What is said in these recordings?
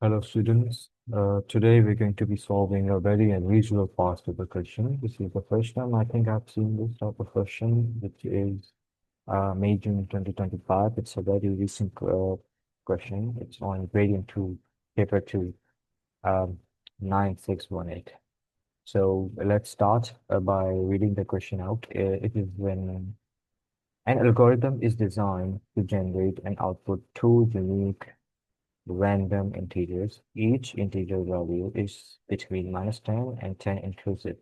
Hello, students. Today we're going to be solving a very unusual past paper question. This is the first time I think I've seen this type of question, which is May, June 2025. It's a very recent question. It's on gradient 2, paper 2, um, 9618. So let's start by reading the question out. It is when an algorithm is designed to generate and output two unique random integers. Each integer value is between -10 and 10 inclusive.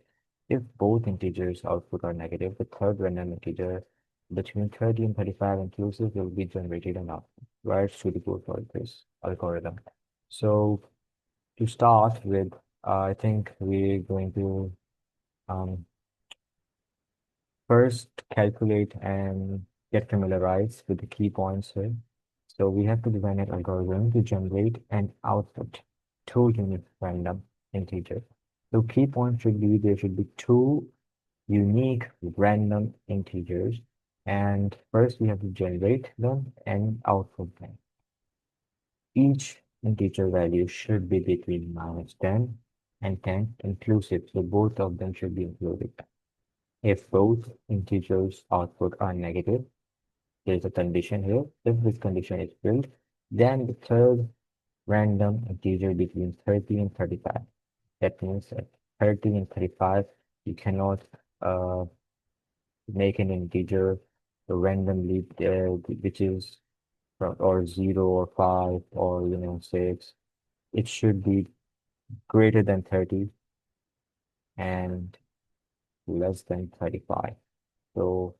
If both integers output are negative, the third random integer between 30 and 35 inclusive will be generated and output. Where suitable for this algorithm. So to start with, I think we're going to um, first calculate and get familiarized with the key points here. So we have to design an algorithm to generate and output two unique random integers. So key point should be there should be two unique random integers. And first we have to generate them and output them. Each integer value should be between -10 and 10 inclusive. So both of them should be included. If both integers output are negative, there is a condition here. If this condition is filled, then the third random integer between 30 and 35. That means at 30 and 35, you cannot uh, make an integer randomly, which is or 0 or 5 or 6. It should be greater than 30 and less than 35. So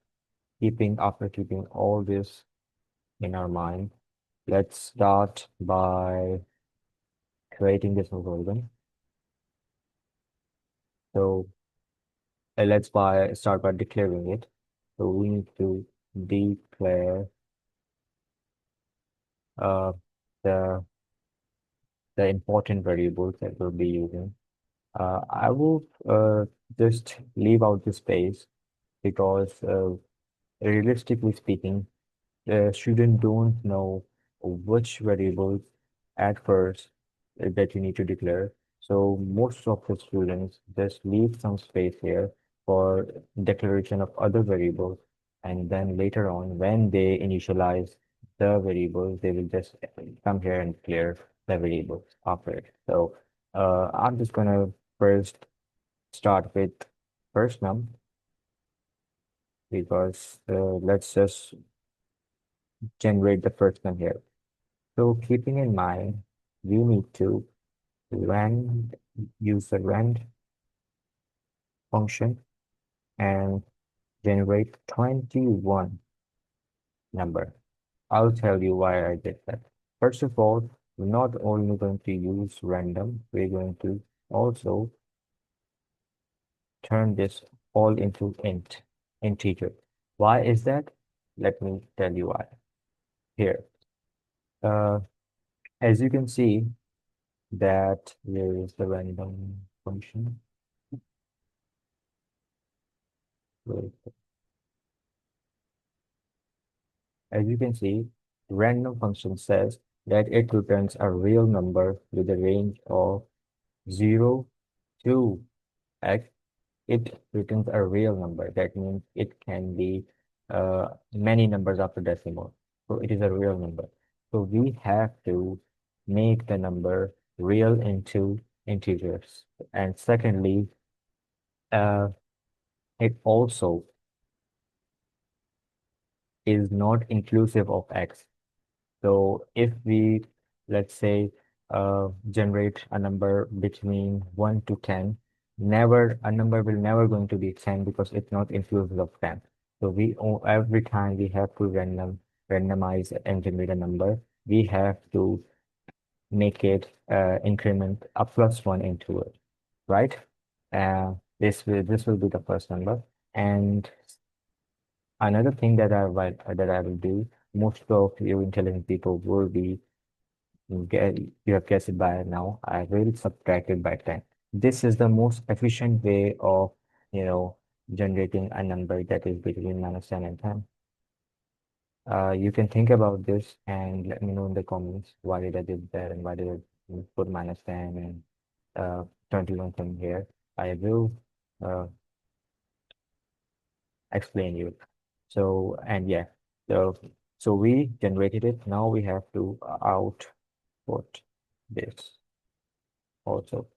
after keeping all this in our mind, let's start by creating this algorithm. So let's start by declaring it. So we need to declare uh, the important variables that we'll be using. I will just leave out the space because realistically speaking, the student don't know which variables at first that you need to declare. So most of the students just leave some space here for declaration of other variables. And then later on, when they initialize the variables, they will just come here and declare the variables after it. So I'm just gonna first start with first num because let's just generate the first num here. So keeping in mind, you need to rand use the rand function and generate 21 number. I'll tell you why I did that. First of all, we're not only going to use random, we're going to also turn this all into integer. Why is that? Let me tell you why. Here, uh, as you can see that here is the random function. As you can see, random function says that it returns a real number with a range of 0 to x. It returns a real number. That means it can be many numbers after decimal. So it is a real number. So we have to make the number real into integers. And secondly, uh, it also is not inclusive of x. So if we, let's say, generate a number between 1 to 10, a number will never going to be 10 because it's not inclusive of 10. So every time we have to randomize and generate a number, we have to make it increment a +1 into it, right? This will be the first number. And another thing that I will do, most of you intelligent people will be you have guessed it by now. I will subtract it by 10. This is the most efficient way of, generating a number that is between -10 and 10. You can think about this and let me know in the comments why did I do that and why did I put minus 10 and 21 thing here. I will uh, explain you. So, and yeah, so, so we generated it. Now we have to output this also.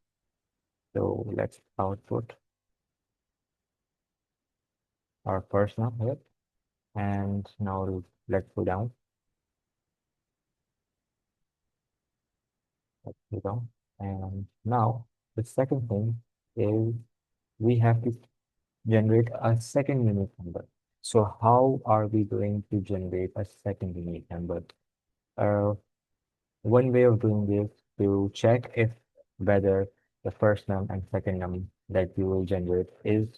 So let's output our first num here. And now let's go down. Let's go down. And now the second thing is we have to generate a second unique number. So how are we going to generate a second unique number? Uh, One way of doing this to check if whether the first num and second num that you will generate is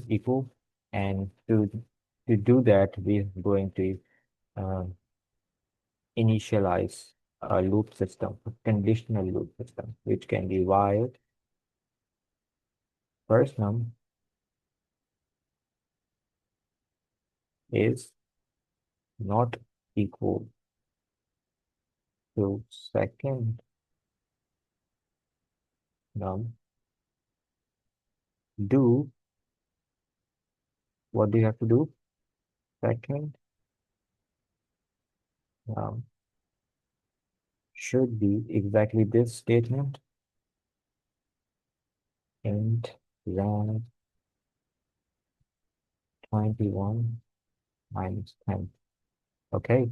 equal, and to do that we're going to uh, initialize a loop system, a conditional loop system, which can be while first num is not equal to second num. Do what do you have to do? Second num should be exactly this statement, int rank 21 minus 10. Okay,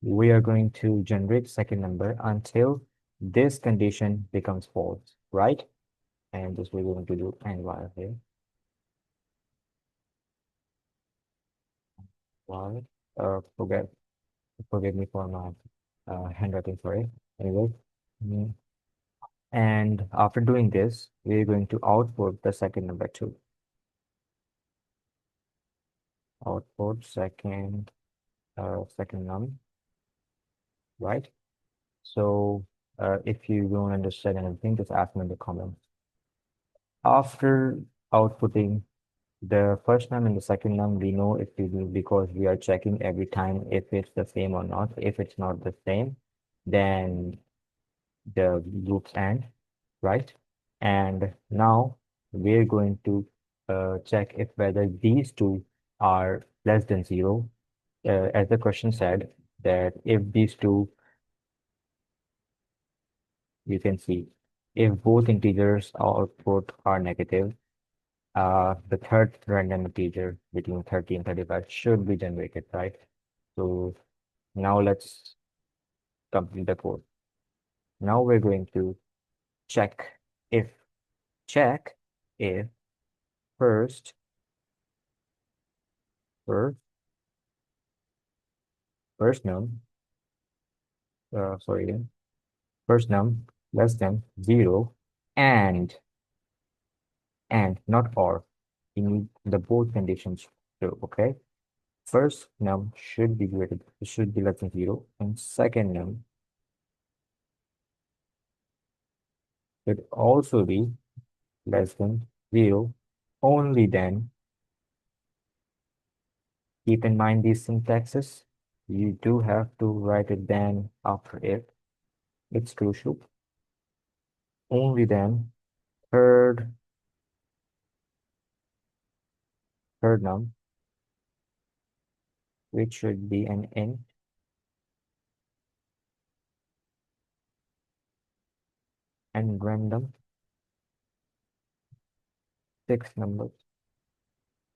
we are going to generate second number until this condition becomes false, right? And this we're going to do and while here. While forgive me for my handwriting, sorry. Anyway, mm, and after doing this, we're going to output the second number too. Output second num, right? So if you don't understand anything, just ask me in the comments. After outputting the first num and the second num, we know if we do because we are checking every time if it's the same or not. If it's not the same, then the loops end, right? And now we're going to check if whether these two are less than zero. As the question said, that if these two, you can see, if both integers output are negative, the third random integer between 30 and 35 should be generated, right? So now let's complete the code. Now we're going to check if check if first first first num sorry again first num less than 0 and not or. We need the both conditions true. Okay, first num should be less than 0 and second num should also be less than 0. Only then, keep in mind these syntaxes. You do have to write it then after it. It's crucial. Only then, third num, which should be an int, and random 6 numbers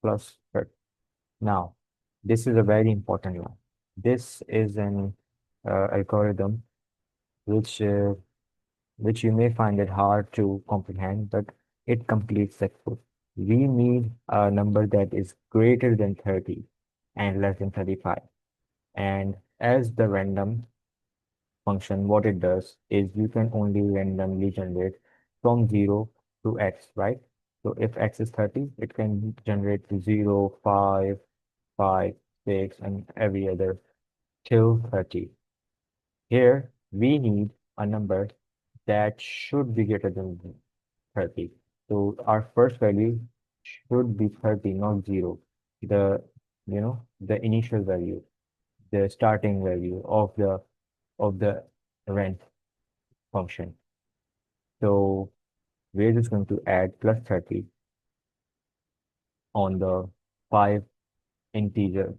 plus third. Now, this is a very important one. This is an algorithm which uh, which you may find it hard to comprehend, but it completes the code. We need a number that is greater than 30 and less than 35. And as the random function, what it does is you can only randomly generate from 0 to x, right? So if x is 30, it can generate to 0, 5, 5, 6, and every other till 30. Here, we need a number that should be greater than 30. So our first value should be 30, not 0. The, the initial value, the starting value of the rent function. So we're just going to add plus 30 on the 5 integer,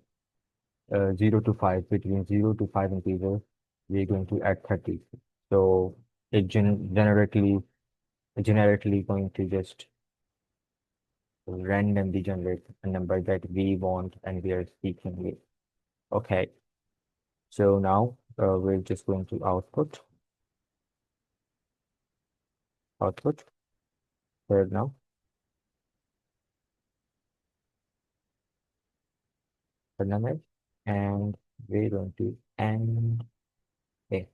0 to 5, between 0 to 5 integers, we're going to add 30. So it generically going to just randomly generate a number that we want and we are speaking with. Okay, so now we're just going to output third now, third number, and we're going to end it.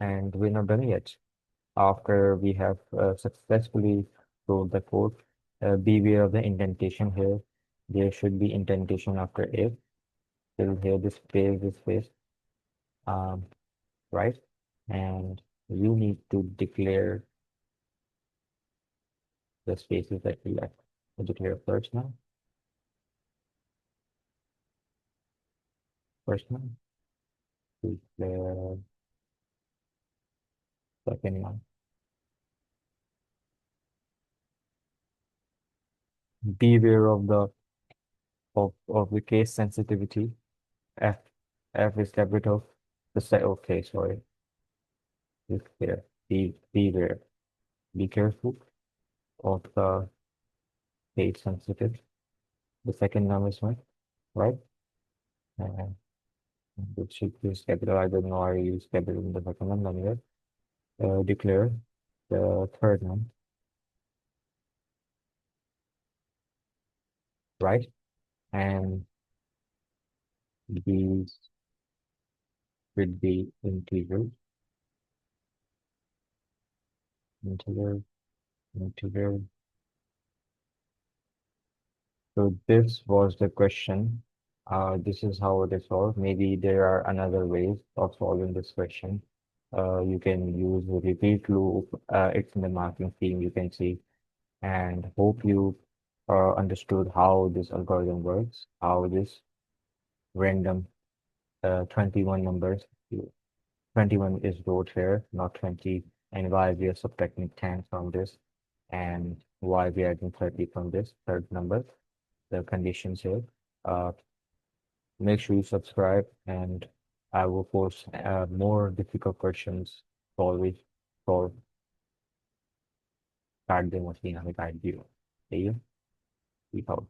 And we're not done yet. After we have successfully wrote the code, beware of the indentation here. There should be indentation after if. Till here, this space, um, right? And you need to declare the spaces that we left. So declare first one, declare second one. Beware of the case sensitivity. F F is capital. Okay, sorry. Declare. Beware. Be careful of the case sensitive. The second number is one, right? And it should use capital. I don't know. I use capital in the second one. Anyway, declare the third one, right? And these would be integer, integer, integer. So this was the question. This is how it is solved. Maybe there are another ways of solving this question. You can use a repeat loop. It's in the marking scheme, you can see. And hope you understood how this algorithm works, how this random 21 numbers, 21 is wrote here, not 20, and why we are subtracting 10 from this, and why we are adding 30 from this third number, the conditions here. Uh, Make sure you subscribe, and I will post more difficult questions always for card demo machine. I guide you. See you. Peace out.